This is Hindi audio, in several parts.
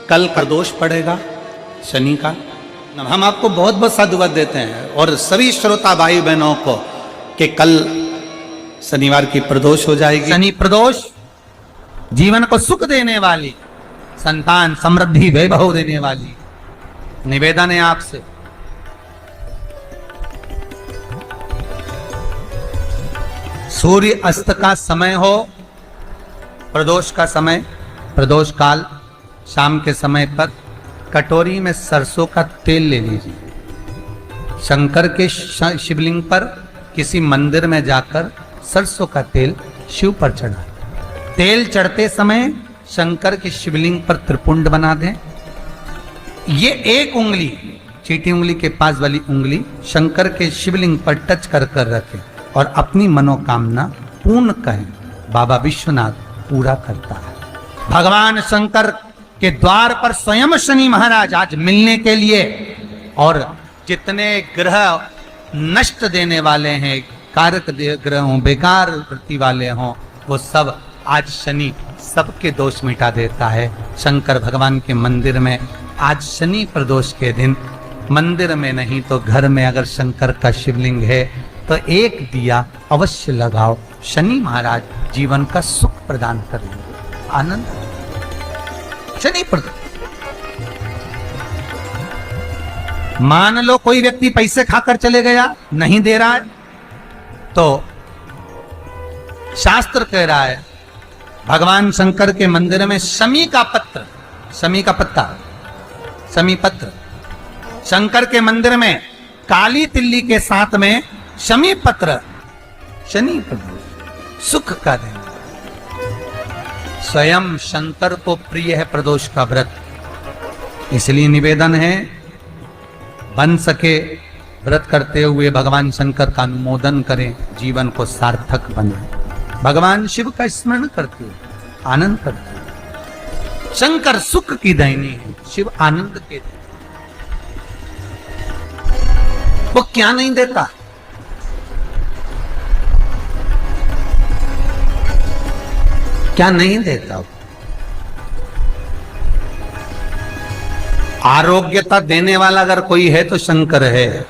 कल प्रदोष पड़ेगा शनि का। हम आपको बहुत बहुत साधुवाद देते हैं और सभी श्रोता भाई बहनों को कि कल शनिवार की प्रदोष हो जाएगी। शनि प्रदोष जीवन को सुख देने वाली, संतान समृद्धि वैभव देने वाली। निवेदन है आपसे, सूर्य अस्त का समय हो, प्रदोष का समय, प्रदोष काल शाम के समय पर कटोरी में सरसों का तेल ले लीजिए। शंकर के शिवलिंग पर किसी मंदिर में जाकर सरसों का तेल शिव पर चढ़ाएं। तेल चढ़ते समय शंकर के शिवलिंग पर त्रिपुंड बना दें। ये एक उंगली, चीटी उंगली के पास वाली उंगली शंकर के शिवलिंग पर टच कर कर रखें और अपनी मनोकामना पूर्ण कहें। बाबा विश्वनाथ पूरा करता है। भगवान शंकर के द्वार पर स्वयं शनि महाराज आज मिलने के लिए, और जितने ग्रह नष्ट देने वाले हैं, कारक ग्रह हों, बेकार वृत्ति वाले हों, वो सब आज शनि सबके दोष मिटा देता है। शंकर भगवान के मंदिर में आज शनि प्रदोष के दिन, मंदिर में नहीं तो घर में अगर शंकर का शिवलिंग है तो एक दिया अवश्य लगाओ। शनि महाराज जीवन का सुख प्रदान करेंगे, आनंद। शनि प्रदोष, मान लो कोई व्यक्ति पैसे खाकर चले गया, नहीं दे रहा है, तो शास्त्र कह रहा है भगवान शंकर के मंदिर में शमी का पत्र, शमी का पत्ता, शमी पत्र, शंकर के मंदिर में काली तिल्ली के साथ में शमी पत्र, शनि प्रदोष सुख का दिन। स्वयं शंकर को प्रिय है प्रदोष का व्रत, इसलिए निवेदन है बन सके व्रत करते हुए भगवान शंकर का अनुमोदन करें, जीवन को सार्थक बने। भगवान शिव का स्मरण करते हुए आनंद करते हुए। शंकर सुख की दायिनी है, शिव आनंद के देते। वो क्या नहीं देता? क्या नहीं देता? आरोग्यता देने वाला अगर कोई है तो शंकर है।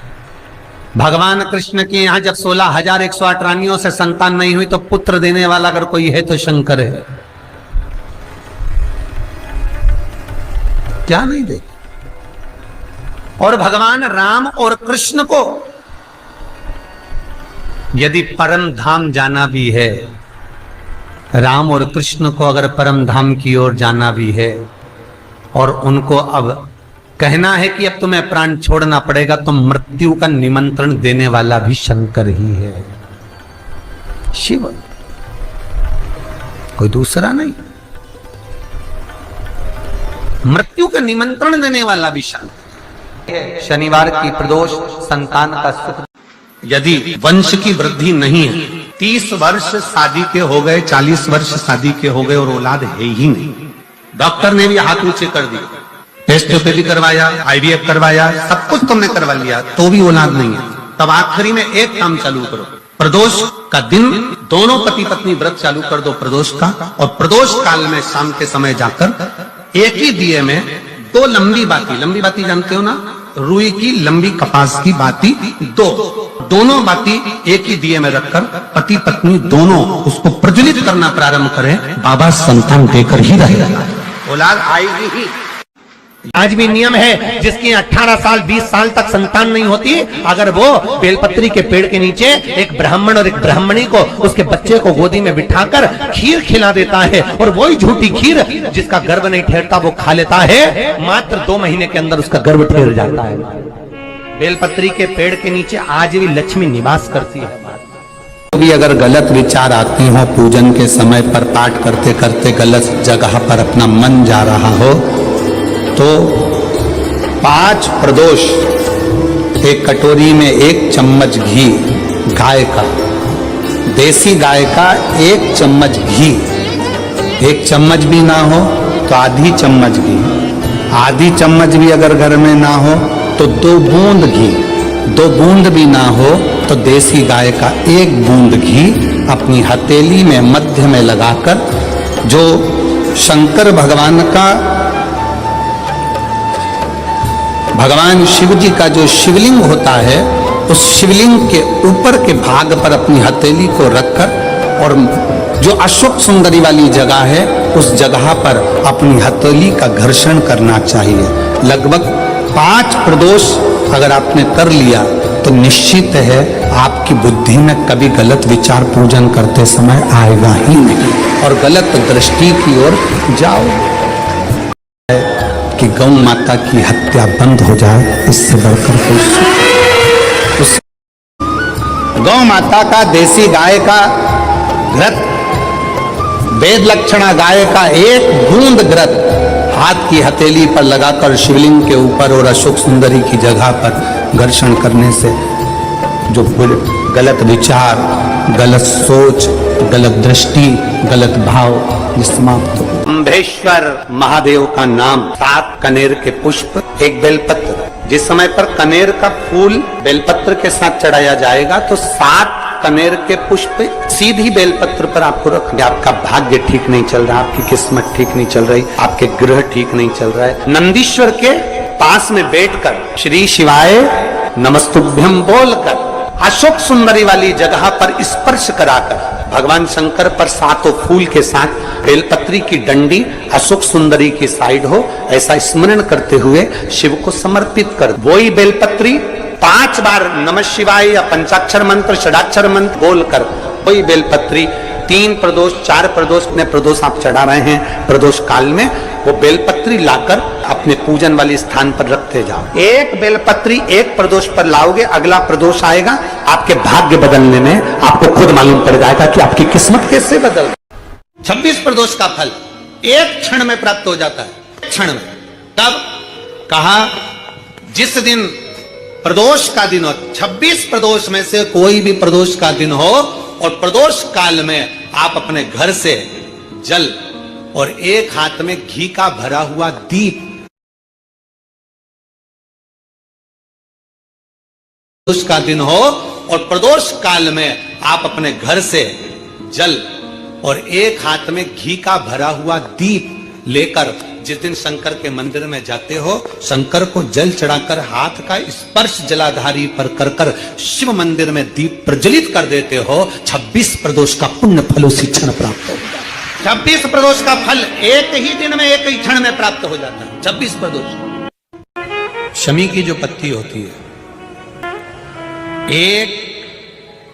भगवान कृष्ण के यहां जब 16,108 रानियों से संतान नहीं हुई तो पुत्र देने वाला अगर कोई है तो शंकर है। क्या नहीं दे? और भगवान राम और कृष्ण को यदि परम धाम जाना भी है, राम और कृष्ण को अगर परम धाम की ओर जाना भी है और उनको अब कहना है कि अब तुम्हें प्राण छोड़ना पड़ेगा, तो मृत्यु का निमंत्रण देने वाला भी शंकर ही है, शिव, कोई दूसरा नहीं। मृत्यु का निमंत्रण देने वाला भी शंकर। शनिवार की प्रदोष संतान का सुख। यदि वंश की वृद्धि नहीं है, 30 वर्ष शादी के हो गए, 40 वर्ष शादी के हो गए और औलाद है ही नहीं, डॉक्टर ने भी हाथ ऊंचे कर दिए, टेस्ट भी करवाया, IVF करवाया, सब कुछ तुमने करवा लिया, तो भी औलाद नहीं है, तब आखिरी में एक काम चालू करो, प्रदोष का दिन दोनों पति पत्नी व्रत चालू कर दो प्रदोष का, और प्रदोष काल में शाम के समय जाकर एक ही दिए में 2 लंबी बाती जानते हो ना, रुई की लंबी कपास की बाती, दोनों बाती एक ही दिए में रखकर पति पत्नी दोनों उसको प्रज्वलित करना प्रारंभ करें, बाबा संतान देकर ही रहेगा, औलाद आएगी ही। आज भी नियम है, जिसकी 18 साल 20 साल तक संतान नहीं होती, अगर वो बेलपत्री के पेड़ के नीचे एक ब्राह्मण और एक ब्राह्मणी को उसके बच्चे को गोदी में बिठाकर खीर खिला देता है, और वही झूठी खीर जिसका गर्भ नहीं ठहरता वो खा लेता है, मात्र 2 महीने के अंदर उसका गर्भ ठहर जाता है। बेलपत्री के पेड़ के नीचे आज भी लक्ष्मी निवास करती है। भी अगर गलत विचार आते हो, पूजन के समय पर पाठ करते करते गलत जगह पर अपना मन जा रहा हो, तो 5 प्रदोष एक कटोरी में 1 चम्मच घी, गाय का, देसी गाय का 1 चम्मच घी, 1 चम्मच भी ना हो तो आधी चम्मच घी, आधी चम्मच भी अगर घर में ना हो तो 2 बूंद घी, 2 बूंद भी ना हो तो देसी गाय का 1 बूंद घी अपनी हथेली में मध्य में लगाकर, जो शंकर भगवान का भगवान शिव जी का जो शिवलिंग होता है, उस शिवलिंग के ऊपर के भाग पर अपनी हथेली को रखकर और जो अशोक सुंदरी वाली जगह है उस जगह पर अपनी हथेली का घर्षण करना चाहिए। लगभग 5 प्रदोष अगर आपने कर लिया तो निश्चित है आपकी बुद्धि में कभी गलत विचार पूजन करते समय आएगा ही नहीं और गलत दृष्टि की ओर जाओ। कि गौ माता की हत्या बंद हो जाए, इससे बढ़कर कोई उस गौ माता का देसी गाय का घृत, वेद लक्षणा गाय का एक बूंद घृत हाथ की हथेली पर लगाकर शिवलिंग के ऊपर और अशोक सुंदरी की जगह पर घर्षण करने से जो गलत विचार, गलत सोच, गलत दृष्टि, गलत भाव ये समाप्त हो। अम्भेश्वर महादेव का नाम, 7 कनेर के पुष्प, 1 बेलपत्र। जिस समय पर कनेर का फूल बेलपत्र के साथ चढ़ाया जाएगा तो 7 कनेर के पुष्प सीधी बेलपत्र पर आपको रखना। आपका भाग्य ठीक नहीं चल रहा, आपकी किस्मत ठीक नहीं चल रही, आपके ग्रह ठीक नहीं चल रहा है, नंदीश्वर के पास में बैठकर श्री शिवाय नमस्तुभ्यम बोलकर अशोक सुंदरी वाली जगह पर स्पर्श कराकर भगवान शंकर पर 7 फूल के साथ बेलपत्री की डंडी अशोक सुंदरी की साइड हो, ऐसा स्मरण करते हुए शिव को समर्पित कर वही बेलपत्री 5 बार नमः शिवाय या पंचाक्षर मंत्र, षडाक्षर मंत्र बोलकर वही बेलपत्री 3 प्रदोष 4 प्रदोष ने प्रदोष आप चढ़ा रहे हैं, प्रदोष काल में वो बेलपत्री लाकर अपने पूजन वाले स्थान पर रखते जाओ। एक बेलपत्री एक प्रदोष पर लाओगे, अगला प्रदोष आएगा, आपके भाग्य बदलने में आपको खुद मालूम पड़ जाएगा कि आपकी किस्मत कैसे बदल। 26 प्रदोष का फल एक क्षण में प्राप्त हो जाता है, क्षण में। तब कहा जिस दिन प्रदोष का दिन हो, 26 प्रदोष में से कोई भी प्रदोष का दिन हो और प्रदोष काल में आप अपने घर से जल और एक हाथ में घी का भरा हुआ दीप, प्रदोष का दिन हो और प्रदोष काल में आप अपने घर से जल और एक हाथ में घी का भरा हुआ दीप लेकर जिस दिन शंकर के मंदिर में जाते हो, शंकर को जल चढ़ाकर हाथ का स्पर्श जलाधारी पर कर कर शिव मंदिर में दीप प्रज्वलित कर देते हो, 26 प्रदोष का पुण्य फल उसी क्षण प्राप्त होगा। 26 प्रदोष का फल एक ही दिन में एक ही क्षण में प्राप्त हो जाता है। 26 प्रदोष। शमी की जो पत्ती होती है, एक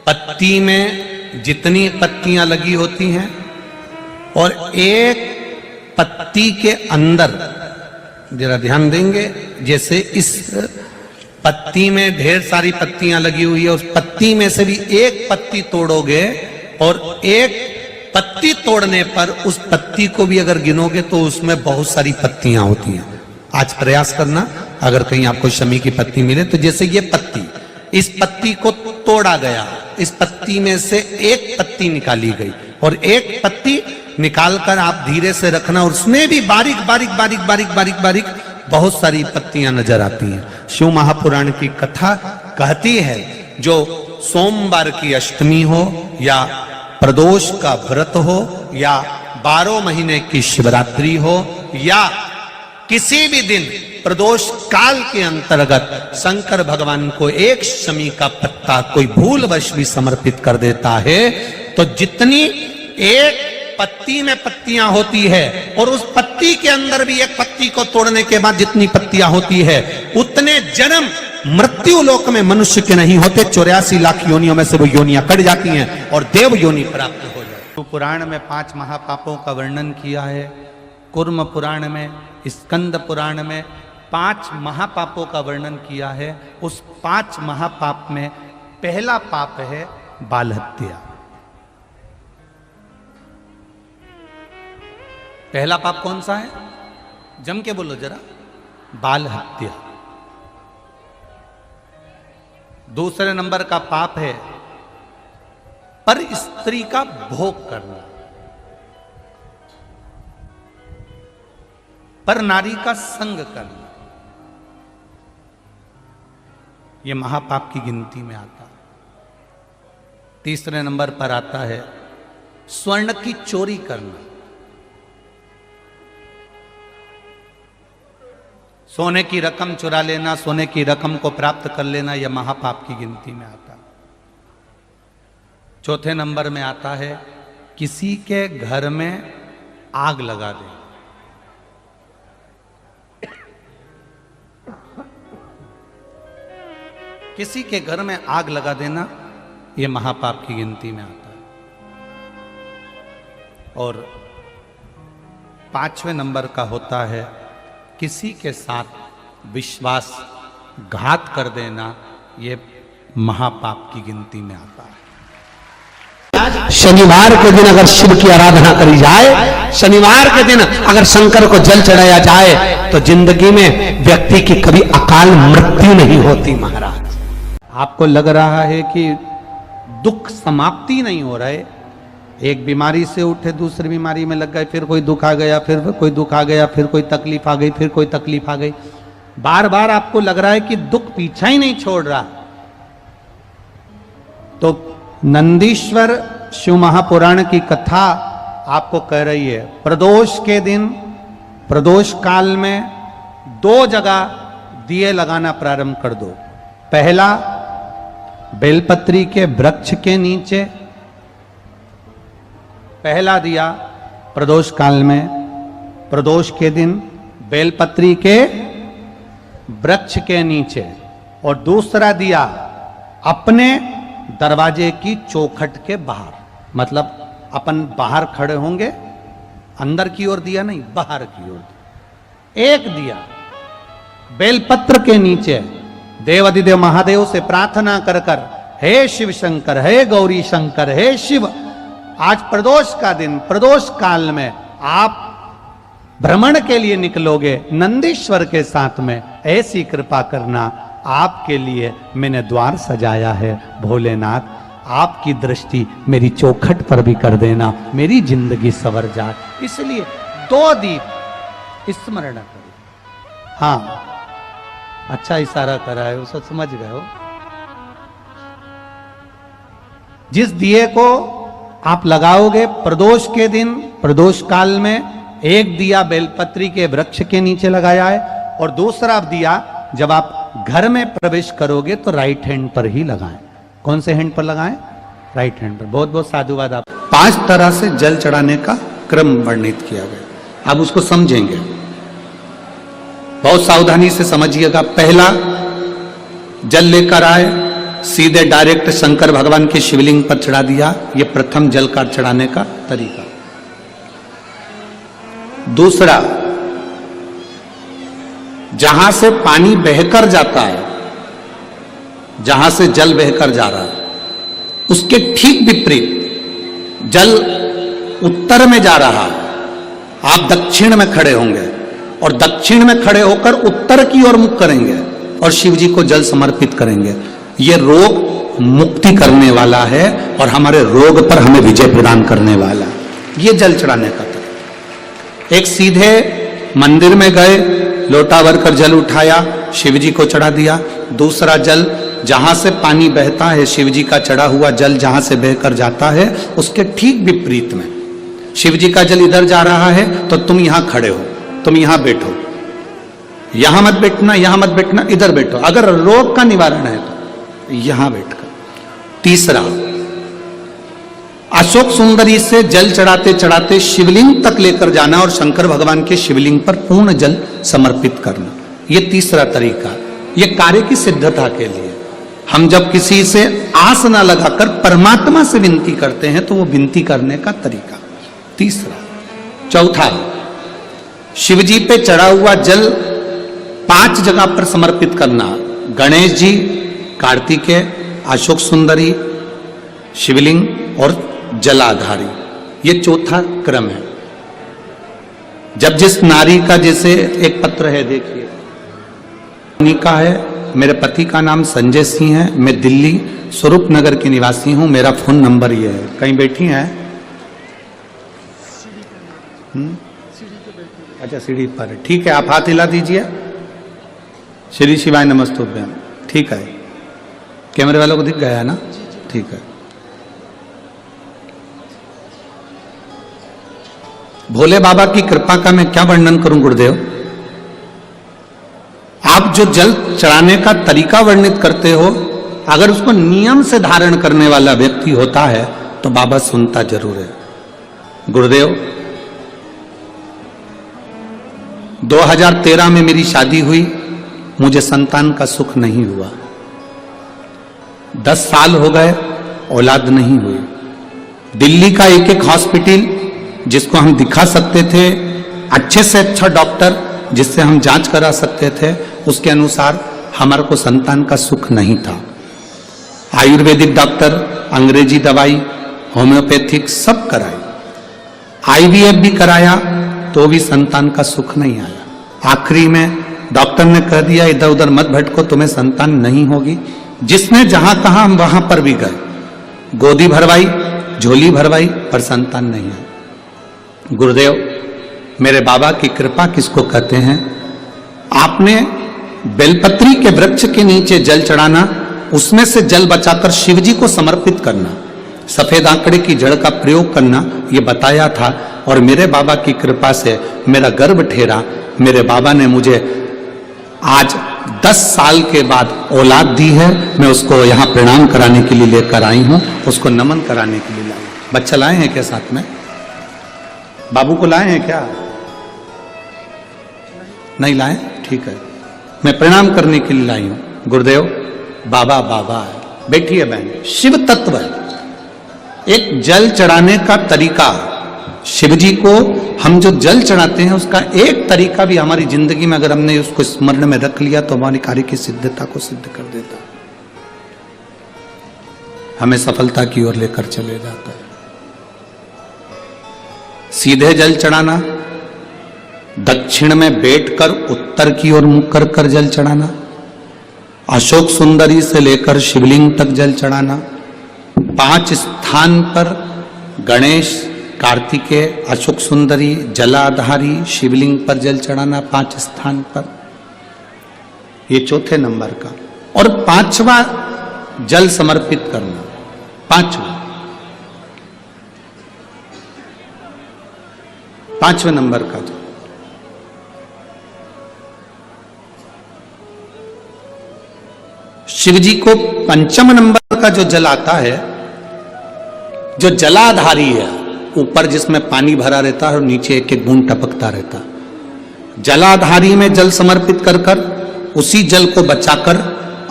पत्ती में जितनी पत्तियां लगी होती हैं और एक पत्ती के अंदर, जरा ध्यान देंगे, जैसे इस पत्ती में ढेर सारी पत्तियां लगी हुई है, उस पत्ती में से भी एक पत्ती तोड़ोगे और एक पत्ती तोड़ने पर उस पत्ती को भी अगर गिनोगे तो उसमें बहुत सारी पत्तियां होती हैं। आज प्रयास करना, अगर कहीं आपको शमी की पत्ती मिले तो जैसे ये पत्ती, इस पत्ती को तोड़ा गया, इस पत्ती में से एक पत्ती निकाली गई और एक पत्ती निकालकर आप धीरे से रखना और उसमें भी बारीक बारीक बारीक बारीक बारीक बारीक बहुत सारी पत्तियां नजर आती हैं। शिव महापुराण की कथा कहती है जो सोमवार की अष्टमी हो या प्रदोष का व्रत हो या 12 महीने की शिवरात्रि हो या किसी भी दिन प्रदोष काल के अंतर्गत शंकर भगवान को एक शमी का पत्ता कोई भूलवश भी समर्पित कर देता है तो जितनी एक पत्ती में पत्तियां होती है और उस पत्ती के अंदर भी एक पत्ती को तोड़ने के बाद जितनी पत्तियां होती है उतने जन्म मृत्यु लोक में मनुष्य के नहीं होते। 84 लाख योनियों में से वो योनियां कट जाती हैं और देव योनि प्राप्त हो जाती है। पुराण में 5 महापापों का वर्णन किया है, कुर्म पुराण में, स्कंद पुराण में 5 महापापों का वर्णन किया है। उस 5 महापाप में पहला पाप है बाल हत्या। पहला पाप कौन सा है? जम के बोलो जरा, बाल हत्या। दूसरे नंबर का पाप है पर स्त्री का भोग करना, पर नारी का संग करना, यह महापाप की गिनती में आता है। तीसरे नंबर पर आता है स्वर्ण की चोरी करना। सोने की रकम चुरा लेना, सोने की रकम को प्राप्त कर लेना, यह महापाप की गिनती में आता है। चौथे नंबर में आता है किसी के घर में आग लगा दे। किसी के घर में आग लगा देना यह महापाप की गिनती में आता है। और पांचवें नंबर का होता है किसी के साथ विश्वासघात कर देना, यह महापाप की गिनती में आता है। शनिवार के दिन अगर शिव की आराधना करी जाए, शनिवार के दिन अगर शंकर को जल चढ़ाया जाए, तो जिंदगी में व्यक्ति की कभी अकाल मृत्यु नहीं होती। महाराज, आपको लग रहा है कि दुख समाप्ति नहीं हो रहा है, एक बीमारी से उठे दूसरी बीमारी में लग गए, फिर कोई दुख आ गया, फिर कोई दुख आ गया, फिर कोई तकलीफ आ गई, फिर कोई तकलीफ आ गई, बार बार आपको लग रहा है कि दुख पीछा ही नहीं छोड़ रहा। तो नंदीश्वर शिव महापुराण की कथा आपको कह रही है, प्रदोष के दिन, प्रदोष काल में 2 जगह दिए लगाना प्रारंभ कर दो। पहला, बेलपत्री के वृक्ष के नीचे पहला दिया प्रदोष काल में, प्रदोष के दिन बेलपत्री के वृक्ष के नीचे, और दूसरा दिया अपने दरवाजे की चौखट के बाहर। मतलब अपन बाहर खड़े होंगे, अंदर की ओर दिया नहीं, बाहर की ओर दिया। एक दिया बेलपत्र के नीचे देवाधिदेव महादेव से प्रार्थना कर कर, हे शिव शंकर, हे गौरी शंकर, हे शिव, आज प्रदोष का दिन, प्रदोष काल में आप भ्रमण के लिए निकलोगे नंदीश्वर के साथ में, ऐसी कृपा करना, आपके लिए मैंने द्वार सजाया है भोलेनाथ, आपकी दृष्टि मेरी चौखट पर भी कर देना, मेरी जिंदगी संवर जाए। इसलिए 2 दीप स्मरण करो। हाँ, अच्छा इशारा करा है, उसे समझ गए हो। जिस दिए को आप लगाओगे प्रदोष के दिन, प्रदोष काल में, एक दिया बेलपत्री के वृक्ष के नीचे लगाया है, और दूसरा दिया जब आप घर में प्रवेश करोगे तो राइट हैंड पर ही लगाएं। कौन से हैंड पर लगाएं? राइट हैंड पर। बहुत बहुत साधुवाद। आप 5 तरह से जल चढ़ाने का क्रम वर्णित किया गया, आप उसको समझेंगे, बहुत सावधानी से समझिएगा। पहला, जल लेकर आए, सीधे डायरेक्ट शंकर भगवान के शिवलिंग पर चढ़ा दिया, यह प्रथम जल का चढ़ाने का तरीका। दूसरा, जहां से पानी बहकर जाता है, जहां से जल बहकर जा रहा है, उसके ठीक विपरीत जल उत्तर में जा रहा है, आप दक्षिण में खड़े होंगे और दक्षिण में खड़े होकर उत्तर की ओर मुख करेंगे और शिव जी को जल समर्पित करेंगे। यह रोग मुक्ति करने वाला है और हमारे रोग पर हमें विजय प्रदान करने वाला है। यह जल चढ़ाने का तरीका। एक, सीधे मंदिर में गए, लोटा भरकर जल उठाया, शिव जी को चढ़ा दिया। दूसरा, जल जहां से पानी बहता है, शिव जी का चढ़ा हुआ जल जहां से बहकर जाता है, उसके ठीक विपरीत में शिव जी का जल इधर जा रहा है तो तुम यहां खड़े हो, तुम यहां बैठो, यहां मत बैठना, यहां मत बैठना, इधर बैठो। अगर रोग का निवारण है तो यहां बैठकर। तीसरा, अशोक सुंदरी से जल चढ़ाते चढ़ाते शिवलिंग तक लेकर जाना और शंकर भगवान के शिवलिंग पर पूर्ण जल समर्पित करना। यह तीसरा तरीका, यह कार्य की सिद्धता के लिए। हम जब किसी से आस ना लगाकर परमात्मा से विनती करते हैं तो वो विनती करने का तरीका। तीसरा। चौथा, शिवजी पे चढ़ा हुआ जल 5 जगह पर समर्पित करना। गणेश जी, कार्तिकेय, अशोक सुंदरी, शिवलिंग और जलाधारी। ये चौथा क्रम है। जब जिस नारी का, जैसे एक पत्र है, देखिए, का है, मेरे पति का नाम संजय सिंह है, मैं दिल्ली स्वरूप नगर की निवासी हूं, मेरा फोन नंबर ये है। कहीं बैठी हैं? अच्छा, सीढ़ी पर, ठीक है, आप हाथ हिला दीजिए। श्री शिवाय नमस्तुभ्यम। ठीक है, कैमरे वालों को दिख गया है ना? ठीक है। भोले बाबा की कृपा का मैं क्या वर्णन करूं गुरुदेव। आप जो जल चढ़ाने का तरीका वर्णित करते हो, अगर उसको नियम से धारण करने वाला व्यक्ति होता है तो बाबा सुनता जरूर है। गुरुदेव, 2013 में मेरी शादी हुई, मुझे संतान का सुख नहीं हुआ। 10 साल हो गए, औलाद नहीं हुई। दिल्ली का एक एक हॉस्पिटल जिसको हम दिखा सकते थे, अच्छे से अच्छा डॉक्टर जिससे हम जांच करा सकते थे, उसके अनुसार हमारे को संतान का सुख नहीं था। आयुर्वेदिक डॉक्टर, अंग्रेजी दवाई, होम्योपैथिक सब कराई, आईवीएफ भी कराया तो भी संतान का सुख नहीं आया। आखिरी में डॉक्टर ने कह दिया इधर उधर मत भटको, तुम्हें संतान नहीं होगी। जिसने जहां कहा हम वहां पर भी गए, गोदी भरवाई, झोली भरवाई, पर संतान नहीं आई। गुरुदेव, मेरे बाबा की कृपा किसको कहते हैं? आपने बेलपत्री के वृक्ष के नीचे जल चढ़ाना, उसमें से जल बचाकर शिव जी को समर्पित करना, सफेद आंकड़े की जड़ का प्रयोग करना, ये बताया था। और मेरे बाबा की कृपा से मेरा गर्भ ठेरा, मेरे बाबा ने मुझे आज 10 साल के बाद औलाद दी है। मैं उसको यहाँ प्रणाम कराने के लिए लेकर आई हूँ, उसको नमन कराने के लिए लाई। बच्चा लाए हैं क्या साथ में? बाबू को लाए हैं क्या? नहीं लाए? ठीक है, मैं प्रणाम करने के लिए लाई हूं। गुरुदेव, बाबा बाबा है, बैठिए बहन। शिव तत्व है, एक जल चढ़ाने का तरीका। शिव जी को हम जो जल चढ़ाते हैं उसका एक तरीका भी हमारी जिंदगी में अगर हमने उसको स्मरण में रख लिया तो हमारी कार्य की सिद्धता को सिद्ध कर देता, हमें सफलता की ओर लेकर चले जाता है। सीधे जल चढ़ाना, दक्षिण में बैठकर उत्तर की ओर मुख कर कर जल चढ़ाना, अशोक सुंदरी से लेकर शिवलिंग तक जल चढ़ाना, 5 स्थान पर गणेश, कार्तिकेय, अशोक सुंदरी, जलाधारी, शिवलिंग पर जल चढ़ाना 5 स्थान पर, ये चौथे नंबर का। और 5वां जल समर्पित करना, 5वें नंबर का जल। शिव जी को 5म नंबर का जो जल आता है, जो जलाधारी है, ऊपर जिसमें पानी भरा रहता है और नीचे एक एक बूंद टपकता रहता, जलाधारी में जल समर्पित कर कर उसी जल को बचाकर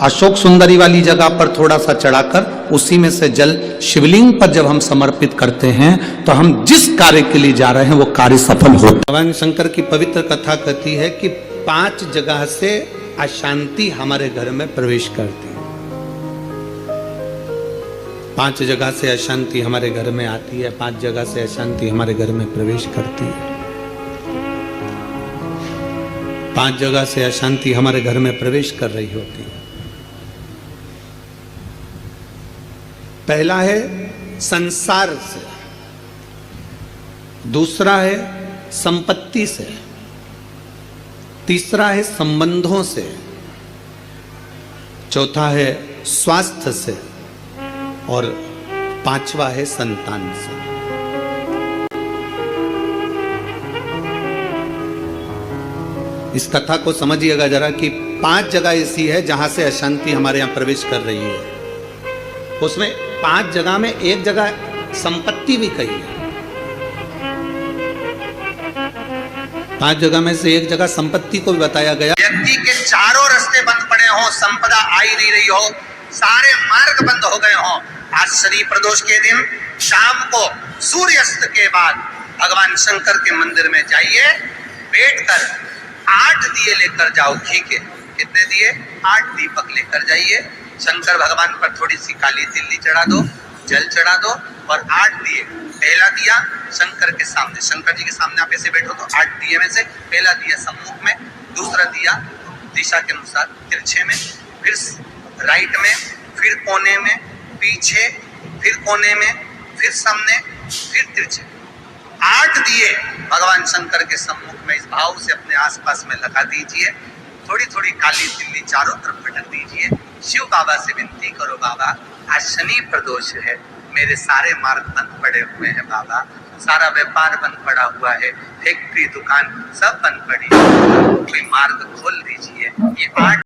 अशोक सुंदरी वाली जगह पर थोड़ा सा चढ़ाकर उसी में से जल शिवलिंग पर जब हम समर्पित करते हैं तो हम जिस कार्य के लिए जा रहे हैं वो कार्य सफल होता है। भगवान शंकर की पवित्र कथा कहती है कि 5 जगह से अशांति हमारे घर में प्रवेश करती है। 5 जगह से अशांति हमारे घर में आती है, 5 जगह से अशांति हमारे घर में प्रवेश करती है। 5 जगह से अशांति हमारे घर में प्रवेश कर रही होती है। पहला है संसार से, दूसरा है संपत्ति से, तीसरा है संबंधों से, चौथा है स्वास्थ्य से और 5वां है संतान से। इस कथा को समझिएगा जरा कि 5 जगह ऐसी है जहां से अशांति हमारे यहां प्रवेश कर रही है। उसमें 5 जगह में एक जगह संपत्ति भी कही है। 5 जगह में से एक जगह संपत्ति को भी बताया गया। व्यक्ति के चारों रास्ते बंद पड़े हों, संपदा आई नहीं रही हो, सारे मार्ग बंद हो गए हों, आज शनि प्रदोष के दिन शाम को सूर्यास्त के बाद भगवान शंकर के मंदिर में जाइए, बैठकर 8 दिए लेकर जाओ घी के। कितने दिए? 8 दीपक लेकर जाइए। शंकर भगवान पर थोड़ी सी काली तिल्ली चढ़ा दो, जल चढ़ा दो और 8 दिए। पहला दिया शंकर के सामने, शंकर जी के सामने आप ऐसे बैठो तो 8 दिए में से पहला दिया सम्मुख में, दूसरा दिया दिशा के अनुसार तिरछे में, फिर राइट में, फिर कोने में, पीछे, फिर कोने में, फिर सामने, फिर तिरछे। 8 दिए भगवान शंकर के सम्मुख में इस भाव से अपने आसपास में लगा दीजिए। थोड़ी थोड़ी काली तिल्ली चारों तरफ पटक दीजिए। शिव बाबा से विनती करो, बाबा आज शनि प्रदोष है, मेरे सारे मार्ग बंद पड़े हुए हैं बाबा, सारा व्यापार बंद पड़ा हुआ है, फैक्ट्री दुकान सब बंद पड़ी, कोई मार्ग खोल दीजिए। ये 8